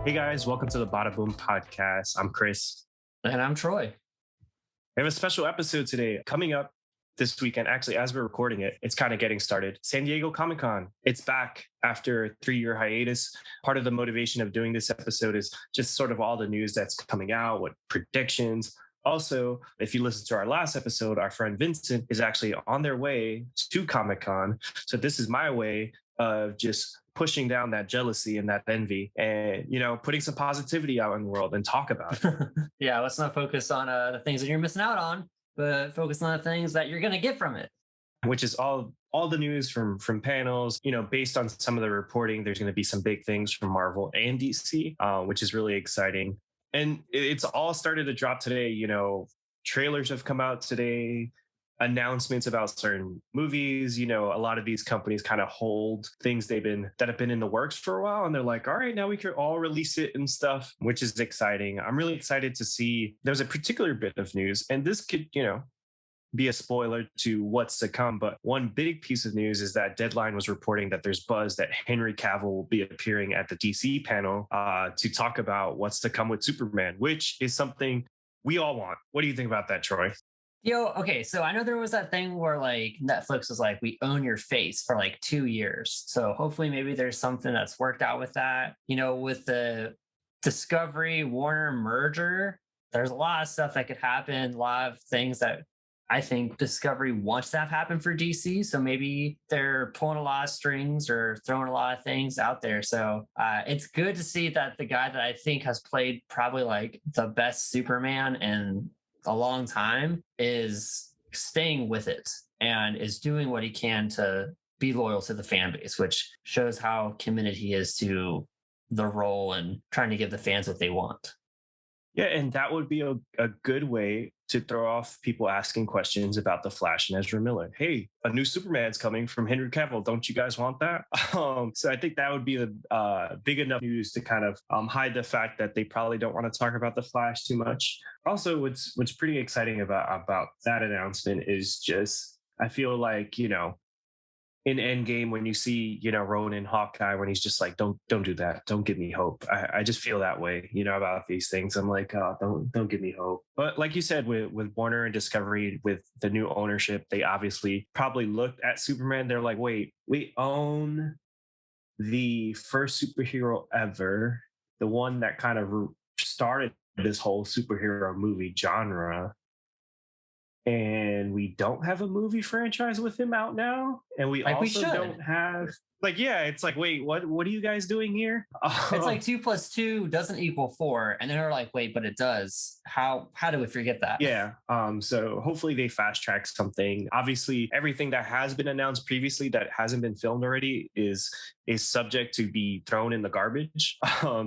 Hey guys, welcome to the Badaboom podcast. I'm Chris. And I'm Troy. We have a special episode today coming up this weekend. Actually, as we're recording it, it's kind of getting started. San Diego Comic-Con. It's back after a 3-year hiatus. Part of the motivation of doing this episode is just sort of all the news that's coming out, what predictions. Also, if you listen to our last episode, our friend Vincent is actually on their way to Comic-Con. So this is my way of just pushing down that jealousy and that envy and, putting some positivity out in the world and talk about it. Yeah, let's not focus on the things that you're missing out on, but focus on the things that you're going to get from it. Which is all the news from panels, based on some of the reporting. There's going to be some big things from Marvel and DC, which is really exciting. And it's all started to drop today. Trailers have come out today, announcements about certain movies. A lot of these companies kind of hold things that have been in the works for a while, and they're like, all right, now we could all release it and stuff, which is exciting. I'm really excited to see. There's a particular bit of news, and this could be a spoiler to what's to come, but one big piece of news is that Deadline was reporting that there's buzz that Henry Cavill will be appearing at the DC panel to talk about what's to come with Superman, which is something we all want. What do you think about that, Troy? Okay, so I know there was that thing where like Netflix was like, we own your face for like 2 years. So hopefully maybe there's something that's worked out with that. With the Discovery Warner merger, there's a lot of stuff that could happen, a lot of things that I think Discovery wants to have happen for DC. So maybe they're pulling a lot of strings or throwing a lot of things out there. So it's good to see that the guy that I think has played probably like the best Superman in a long time is staying with it and is doing what he can to be loyal to the fan base, which shows how committed he is to the role and trying to give the fans what they want. Yeah, and that would be a good way to throw off people asking questions about The Flash and Ezra Miller. Hey, a new Superman's coming from Henry Cavill. Don't you guys want that? So I think that would be big enough news to kind of hide the fact that they probably don't want to talk about The Flash too much. Also, what's pretty exciting about that announcement is just, I feel like, in Endgame, when you see, Ronan, Hawkeye, when he's just like, don't do that. Don't give me hope. I just feel that way, about these things. I'm like, don't give me hope. But like you said, with Warner and Discovery, with the new ownership, they obviously probably looked at Superman. They're like, wait, we own the first superhero ever, the one that kind of started this whole superhero movie genre. And we don't have a movie franchise with him out now. And we don't have it's like, wait, what are you guys doing here? It's like 2 + 2 doesn't equal 4. And then they're like, wait, but it does. How do we forget that? Yeah. So hopefully they fast track something. Obviously, everything that has been announced previously that hasn't been filmed already is subject to be thrown in the garbage.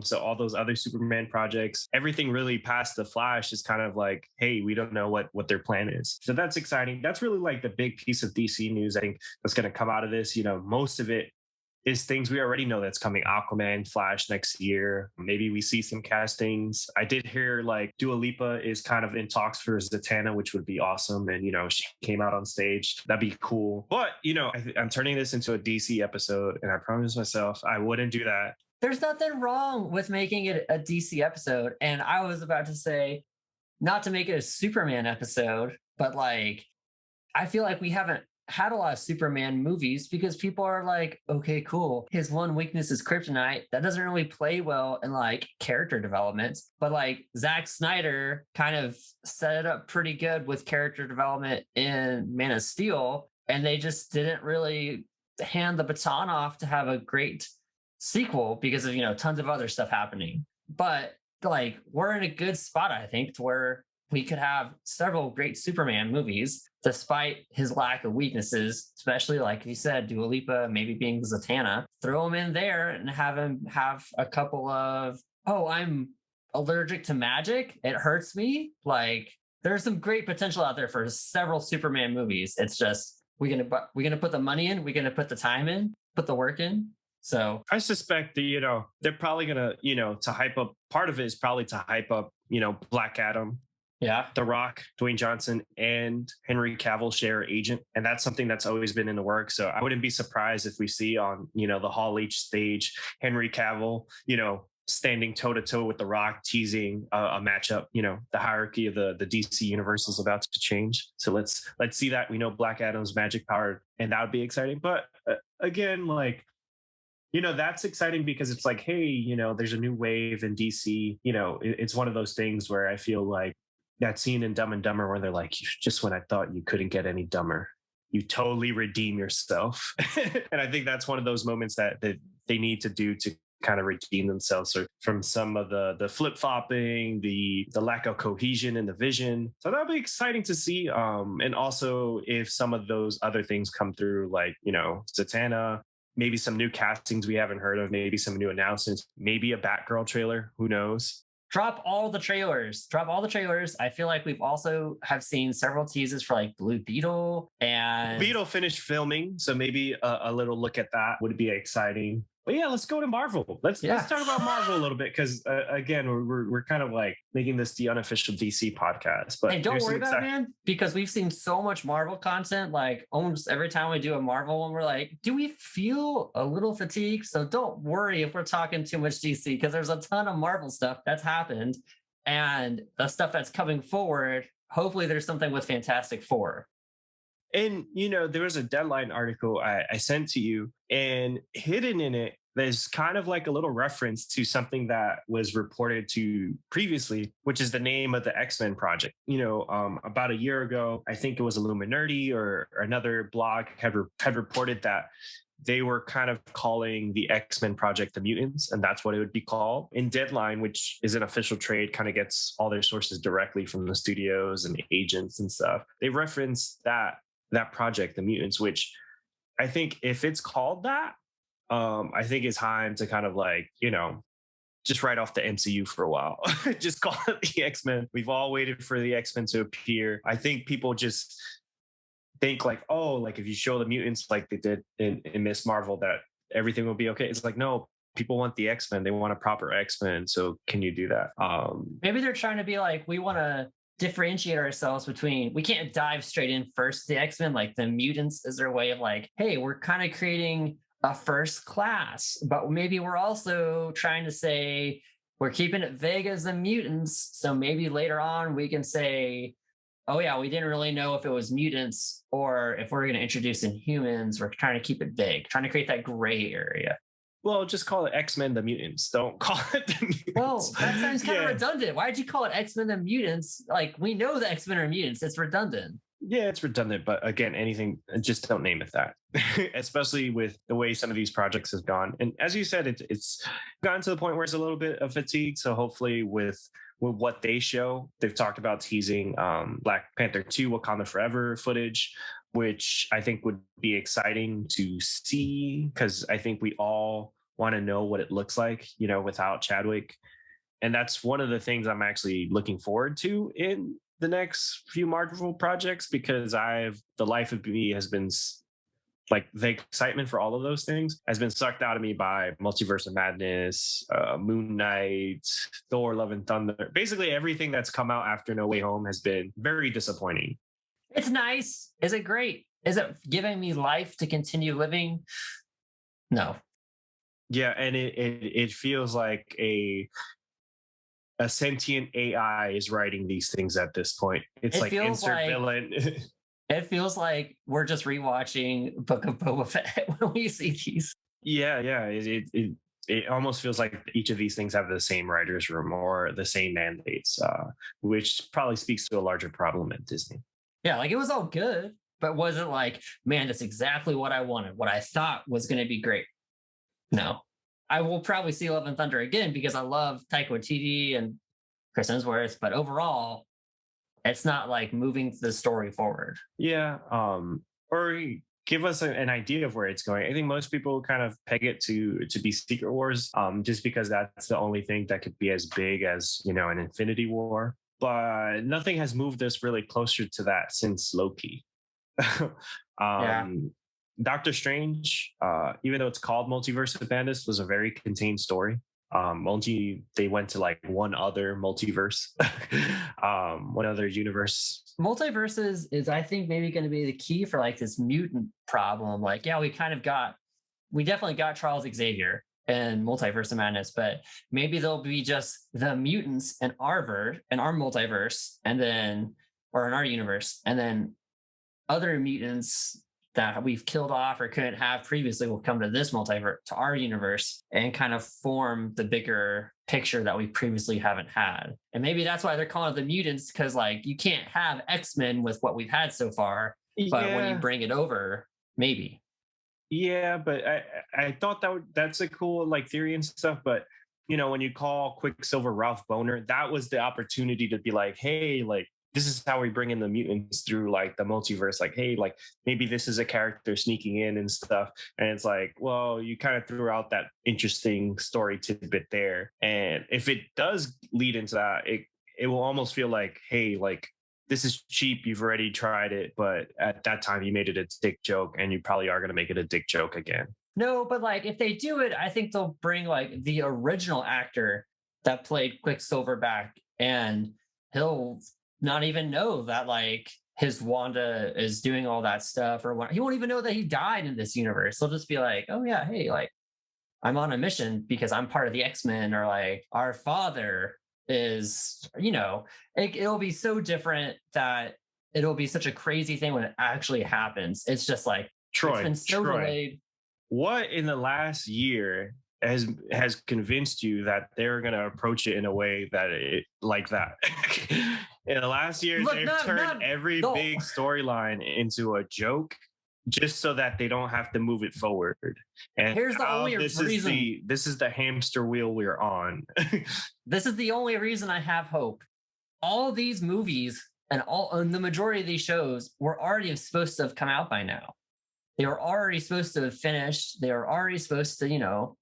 So all those other Superman projects, everything really past The Flash is kind of like, hey, we don't know what their plan is. So that's exciting. That's really like the big piece of DC news, I think, that's going to come out of this. Most of it is things we already know that's coming. Aquaman, Flash next year. Maybe we see some castings. I did hear like Dua Lipa is kind of in talks for Zatanna, which would be awesome. And, she came out on stage. That'd be cool. But, I'm turning this into a DC episode, and I promised myself I wouldn't do that. There's nothing wrong with making it a DC episode. And I was about to say, not to make it a Superman episode, but like, I feel like we haven't had a lot of Superman movies because people are like, okay, cool. His one weakness is kryptonite. That doesn't really play well in like character development. But like Zack Snyder kind of set it up pretty good with character development in Man of Steel. And they just didn't really hand the baton off to have a great sequel because of, tons of other stuff happening. But like, we're in a good spot, I think, to where we could have several great Superman movies despite his lack of weaknesses, especially like you said, Dua Lipa maybe being Zatanna. Throw him in there and have him have a couple of, I'm allergic to magic. It hurts me. Like, there's some great potential out there for several Superman movies. It's just, we're gonna put the money in, we're gonna put the time in, put the work in. So I suspect that, they're probably gonna, to hype up, part of it is probably to hype up, Black Adam. Yeah. The Rock, Dwayne Johnson, and Henry Cavill share agent. And that's something that's always been in the works. So I wouldn't be surprised if we see on, the Hall H stage, Henry Cavill, standing toe to toe with The Rock, teasing a matchup. You know, the hierarchy of the DC universe is about to change. So let's see that. We know Black Adam's magic power, and that would be exciting. But again, like, you know, that's exciting because it's like, hey, you know, there's a new wave in DC. You know, it's one of those things where I feel like that scene in Dumb and Dumber where they're like, just when I thought you couldn't get any dumber, you totally redeem yourself. And I think that's one of those moments that they need to do to kind of redeem themselves from some of the flip-flopping, the lack of cohesion in the vision. So that'll be exciting to see. And also if some of those other things come through, like, you know, Zatanna, maybe some new castings we haven't heard of, maybe some new announcements, maybe a Batgirl trailer, who knows? Drop all the trailers. Drop all the trailers. I feel like we've also have seen several teasers for like Blue Beetle, and Beetle finished filming, so maybe a little look at that would be exciting. But yeah, let's go to Marvel. Let's talk about Marvel a little bit because again, we're kind of like making this the unofficial DC podcast. But hey, don't worry about it, man, because we've seen so much Marvel content. Like almost every time we do a Marvel one, we're like, do we feel a little fatigued? So don't worry if we're talking too much DC, because there's a ton of Marvel stuff that's happened, and the stuff that's coming forward. Hopefully, there's something with Fantastic Four. And, you know, there was a Deadline article I sent to you, and hidden in it, there's kind of like a little reference to something that was reported to previously, which is the name of the XMen project. You know, about a year ago, I think it was Illuminati or another blog had reported that they were kind of calling the X-Men project the Mutants, and that's what it would be called. In Deadline, which is an official trade, kind of gets all their sources directly from the studios and agents and stuff. They reference that project, the Mutants, which I think if it's called that, I think it's time to kind of like, you know, just write off the MCU for a while. Just call it the X-Men. We've all waited for the X-Men to appear. I think people just think like, oh, like if you show the mutants like they did in Miss Marvel, that everything will be okay. It's like, no, people want the X-Men. They want a proper X-Men. So can you do that? Maybe they're trying to be like, we want to differentiate ourselves between, we can't dive straight in first to the X-Men. Like the mutants is their way of like, hey, we're kind of creating a first class, but maybe we're also trying to say we're keeping it vague as the mutants. So maybe later on we can say, oh yeah, we didn't really know if it was mutants or if we're going to introduce Inhumans. We're trying to keep it vague, trying to create that gray area. Well, just call it X-Men the Mutants. Don't call it the Mutants. Well, that sounds kind of redundant. Why'd you call it X-Men the Mutants? Like, we know the X-Men are mutants. It's redundant. Yeah, it's redundant. But again, anything, just don't name it that. Especially with the way some of these projects have gone. And as you said, it's gotten to the point where it's a little bit of fatigue. So hopefully with what they show, they've talked about teasing Black Panther 2 Wakanda Forever footage, which I think would be exciting to see, because I think we all want to know what it looks like, you know, without Chadwick. And that's one of the things I'm actually looking forward to in the next few Marvel projects, because the life of me has been like, the excitement for all of those things has been sucked out of me by Multiverse of Madness, Moon Knight, Thor, Love and Thunder. Basically everything that's come out after No Way Home has been very disappointing. It's nice. Is it great? Is it giving me life to continue living? No. Yeah, and it feels like a sentient AI is writing these things at this point. It's like insert villain. It feels like we're just rewatching Book of Boba Fett when we see these. Yeah. It almost feels like each of these things have the same writer's room or the same mandates, which probably speaks to a larger problem at Disney. Yeah, like it was all good, but wasn't like, man, that's exactly what I wanted, what I thought was going to be great. No. I will probably see Love and Thunder again because I love Taika Waititi and Chris Hemsworth, but overall, it's not like moving the story forward. Yeah. Or give us an idea of where it's going. I think most people kind of peg it to be Secret Wars, just because that's the only thing that could be as big as, you know, an Infinity War. But nothing has moved us really closer to that since Loki. Doctor Strange, even though it's called Multiverse of Madness, was a very contained story. They went to like one other multiverse, one other universe. Multiverses is, I think, maybe going to be the key for like this mutant problem. Like, yeah, we definitely got Charles Xavier. in Multiverse of Madness, but maybe they'll be just the mutants in our multiverse, and then, or in our universe, and then other mutants that we've killed off or couldn't have previously will come to this multiverse, to our universe, and kind of form the bigger picture that we previously haven't had. And maybe that's why they're calling it the mutants, because like you can't have X-Men with what we've had so far, but when you bring it over, maybe. Yeah, but I thought that's a cool like theory and stuff. But when you call Quicksilver Ralph Boner, that was the opportunity to be like, hey, like this is how we bring in the mutants through like the multiverse. Like, hey, like maybe this is a character sneaking in and stuff. And it's like, well, you kind of threw out that interesting story tidbit there. And if it does lead into that, it will almost feel like, hey, like this is cheap. You've already tried it, but at that time you made it a dick joke, and you probably are going to make it a dick joke again. No, but like if they do it, I think they'll bring like the original actor that played Quicksilver back, and he'll not even know that like his Wanda is doing all that stuff, or what. He won't even know that he died in this universe. He'll just be like, oh yeah, hey, like I'm on a mission because I'm part of the X-Men, or like our father is, it'll be so different that it'll be such a crazy thing when it actually happens. It's just like, Troy, it's been so delayed. What in the last year has convinced you that they're going to approach it in a way that it like that? In the last year, they've turned every big storyline into a joke just so that they don't have to move it forward. And here's the only reason. This is the hamster wheel we're on. This is the only reason I have hope. All these movies and the majority of these shows were already supposed to have come out by now. They were already supposed to have finished. They were already supposed to,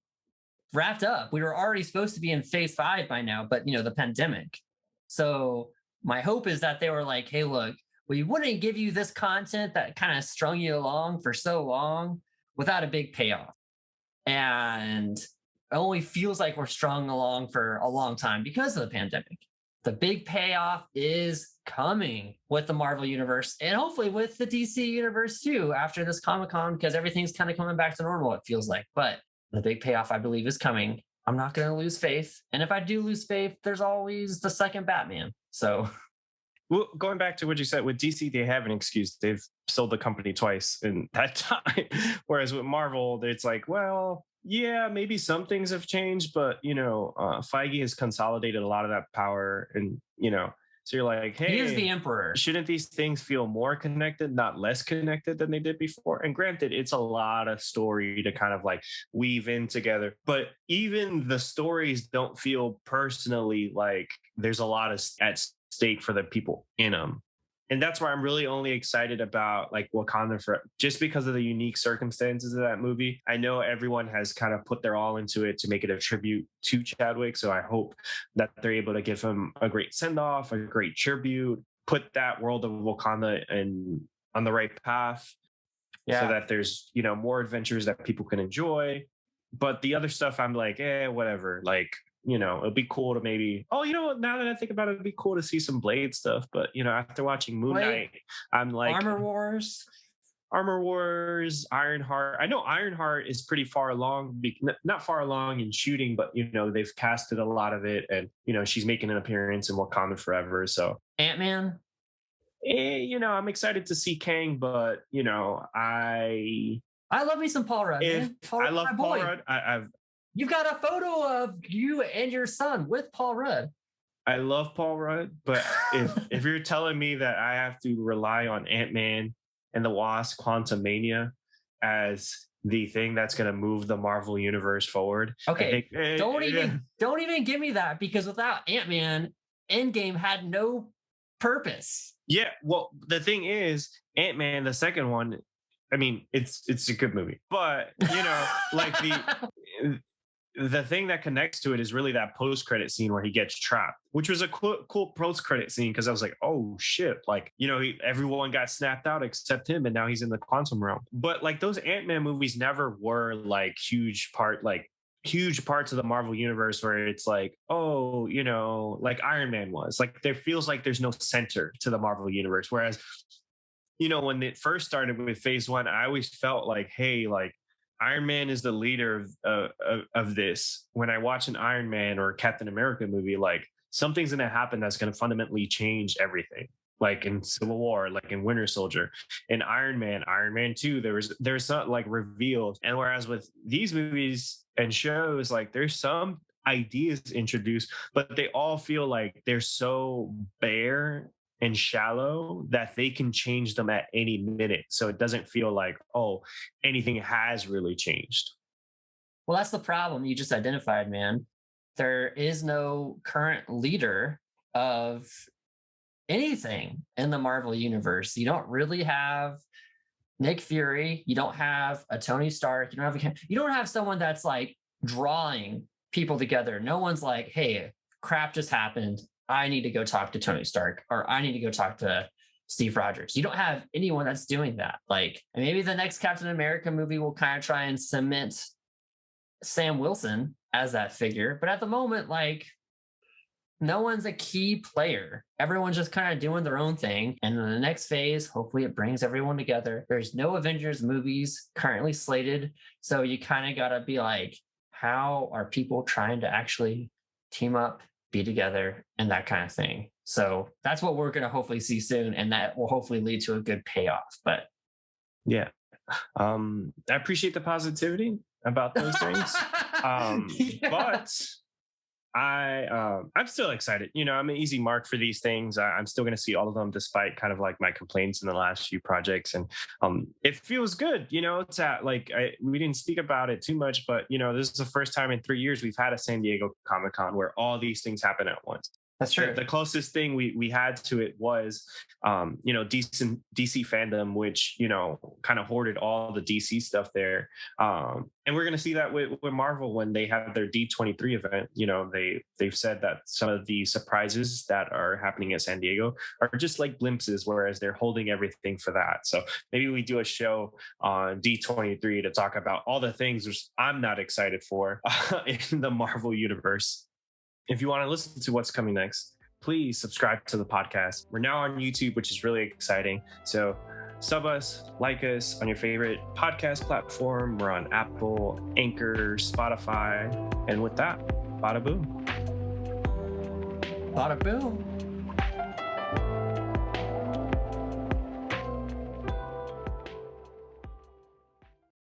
wrapped up. We were already supposed to be in phase 5 by now, but the pandemic. So my hope is that they were like, hey, look, we wouldn't give you this content that kind of strung you along for so long without a big payoff. And it only feels like we're strung along for a long time because of the pandemic. The big payoff is coming with the Marvel Universe, and hopefully with the DC Universe too after this Comic-Con, because everything's kind of coming back to normal, it feels like. But the big payoff, I believe, is coming. I'm not going to lose faith. And if I do lose faith, there's always the second Batman. So... Well, going back to what you said, with DC, they have an excuse. They've sold the company twice in that time. Whereas with Marvel, it's like, well, yeah, maybe some things have changed, but, Feige has consolidated a lot of that power. And, so you're like, hey, he is the emperor. Shouldn't these things feel more connected, not less connected than they did before? And granted, it's a lot of story to kind of like weave in together. But even the stories don't feel personally like there's a lot of at stake for the people in them. And that's why I'm really only excited about like Wakanda just because of the unique circumstances of that movie. I know everyone has kind of put their all into it to make it a tribute to Chadwick. So I hope that they're able to give him a great send-off, a great tribute, put that world of Wakanda on the right path. Yeah. So that there's, more adventures that people can enjoy. But the other stuff, I'm like, whatever. Like, it'd be cool to maybe, now that I think about it, it'd be cool to see some Blade stuff. But, after watching Moon Knight, I'm like... Armor Wars, Ironheart. I know Ironheart is pretty far along, not far along in shooting, but, they've casted a lot of it. And, she's making an appearance in Wakanda Forever. So Ant-Man? I'm excited to see Kang, but, I love me some Paul Rudd. I love Paul Rudd. You've got a photo of you and your son with Paul Rudd. I love Paul Rudd, but if you're telling me that I have to rely on Ant-Man and the Wasp: Quantumania as the thing that's going to move the Marvel universe forward, okay, don't even give me that, because without Ant-Man, Endgame had no purpose. Yeah, well, the thing is, Ant-Man, the second one, I mean, it's a good movie, but like the thing that connects to it is really that post-credit scene where he gets trapped, which was a cool post-credit scene, because I was like, oh shit, like, everyone got snapped out except him, and now he's in the quantum realm. But like those Ant-Man movies never were like huge parts of the Marvel universe where it's like, oh, like Iron Man was. Like there feels like there's no center to the Marvel universe. Whereas, when it first started with phase 1, I always felt like, hey, like Iron Man is the leader of this. When I watch an Iron Man or Captain America movie, like something's going to happen that's going to fundamentally change everything. Like in Civil War, like in Winter Soldier, in Iron Man 2, there's some like revealed. And whereas with these movies and shows, like there's some ideas introduced, but they all feel like they're so bare and shallow that they can change them at any minute. So it doesn't feel like, oh, anything has really changed. Well, that's the problem you just identified, man. There is no current leader of anything in the Marvel universe. You don't really have Nick Fury. You don't have a Tony Stark. You don't have someone that's like drawing people together. No one's like, hey, crap just happened. I need to go talk to Tony Stark, or I need to go talk to Steve Rogers. You don't have anyone that's doing that. Like, maybe the next Captain America movie will kind of try and cement Sam Wilson as that figure. But at the moment, like, no one's a key player. Everyone's just kind of doing their own thing. And in the next phase, hopefully it brings everyone together. There's no Avengers movies currently slated. So you kind of got to be like, how are people trying to actually team up, be together, and that kind of thing? So that's what we're going to hopefully see soon. And that will hopefully lead to a good payoff. But yeah, I appreciate the positivity about those things. Yeah. But I'm still excited. You know, I'm an easy mark for these things. I'm still going to see all of them, despite kind of like my complaints in the last few projects, and it feels good. You know, it's at like we didn't speak about it too much, but you know, this is the first time in 3 years we've had a San Diego Comic-Con where all these things happen at once. That's true. The closest thing we had to it was, you know, DC fandom, which, you know, kind of hoarded all the DC stuff there. And we're going to see that with Marvel when they have their D23 event. You know, they've said that some of the surprises that are happening at San Diego are just like glimpses, whereas they're holding everything for that. So maybe we do a show on D23 to talk about all the things which I'm not excited for in the Marvel universe. If you want to listen to what's coming next, please subscribe to the podcast. We're now on YouTube, which is really exciting. So sub us, like us on your favorite podcast platform. We're on Apple, Anchor, Spotify. And with that, bada boom. Bada boom.